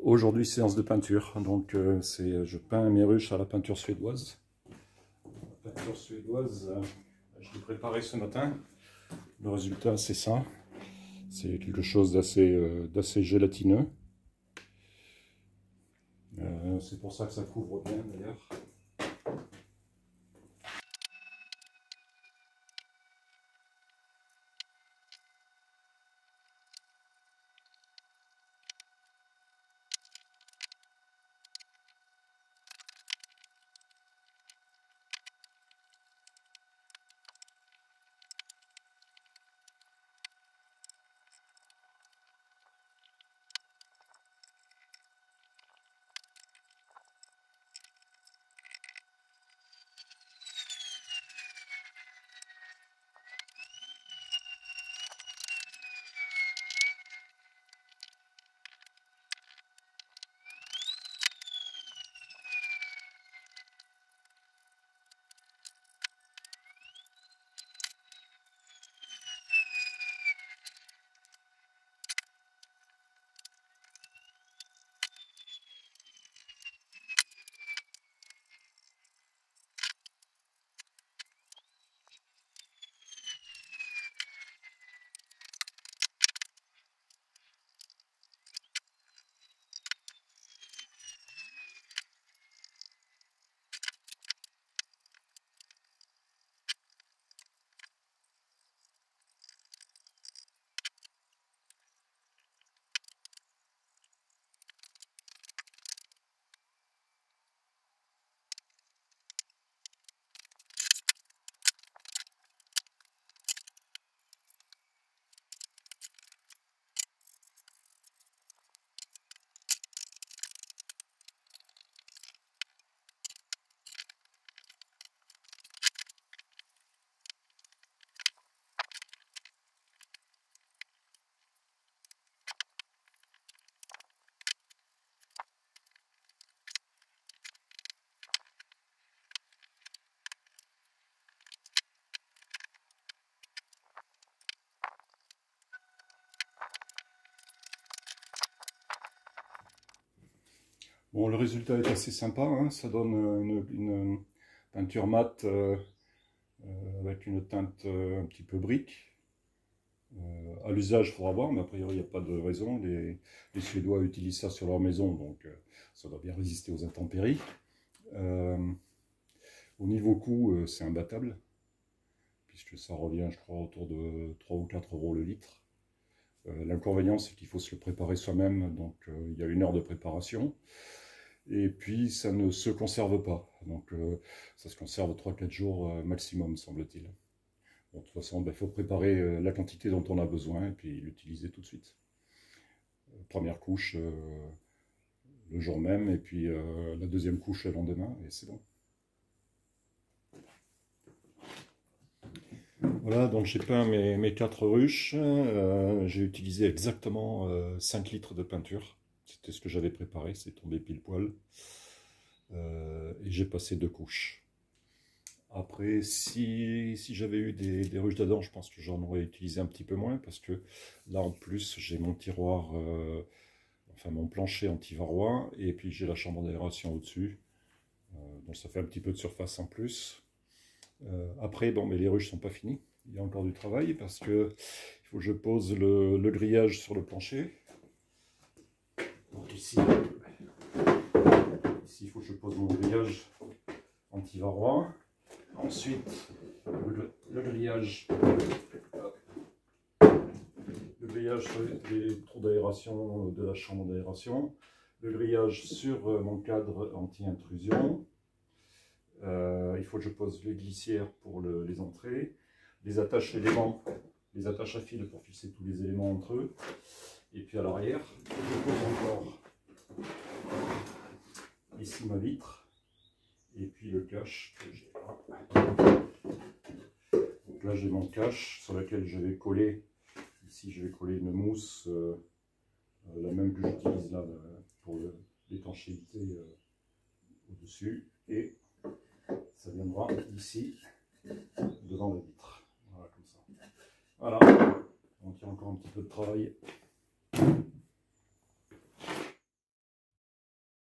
Aujourd'hui, séance de peinture. Donc, je peins mes ruches à la peinture suédoise. La peinture suédoise, je l'ai préparée ce matin. Le résultat, c'est ça. C'est quelque chose d'assez gélatineux. C'est pour ça que ça couvre bien d'ailleurs. Bon, le résultat est assez sympa, hein. Ça donne une peinture mate avec une teinte un petit peu brique. À l'usage, il faudra voir, mais a priori, il n'y a pas de raison. Les Suédois utilisent ça sur leur maison, donc ça doit bien résister aux intempéries. Au niveau coût, c'est imbattable, puisque ça revient, je crois, autour de 3 ou 4 € le litre. L'inconvénient, c'est qu'il faut se le préparer soi-même, donc il y a 1 heure de préparation. Et puis, ça ne se conserve pas. Donc, ça se conserve 3-4 jours maximum, semble-t-il. Bon, de toute façon, il faut préparer la quantité dont on a besoin et puis l'utiliser tout de suite. Première couche le jour même et puis la deuxième couche le lendemain et c'est bon. Voilà, donc j'ai peint mes 4 ruches. J'ai utilisé exactement 5 litres de peinture. C'était ce que j'avais préparé, c'est tombé pile poil. Et j'ai passé 2 couches. Après, si j'avais eu des ruches d'Adam, je pense que j'en aurais utilisé un petit peu moins, parce que là, en plus, j'ai mon tiroir, enfin mon plancher anti-varrois, et puis j'ai la chambre d'aération au-dessus. Donc ça fait un petit peu de surface en plus. Après, bon, mais les ruches sont pas finies. Il y a encore du travail, parce que il faut que je pose le grillage sur le plancher. Donc ici, il faut que je pose mon grillage anti-varrois. Ensuite, le grillage sur les trous d'aération de la chambre d'aération, le grillage sur mon cadre anti-intrusion. Il faut que je pose les glissières pour les entrées, les attaches éléments, les attaches à fil pour fixer tous les éléments entre eux. Et puis à l'arrière, je pose encore ici ma vitre. Et puis le cache que j'ai là. Donc là j'ai mon cache sur lequel je vais coller, ici je vais coller une mousse, la même que j'utilise là pour l'étanchéité au-dessus. Et ça viendra ici devant la vitre. Voilà, comme ça. Voilà, donc il y a encore un petit peu de travail.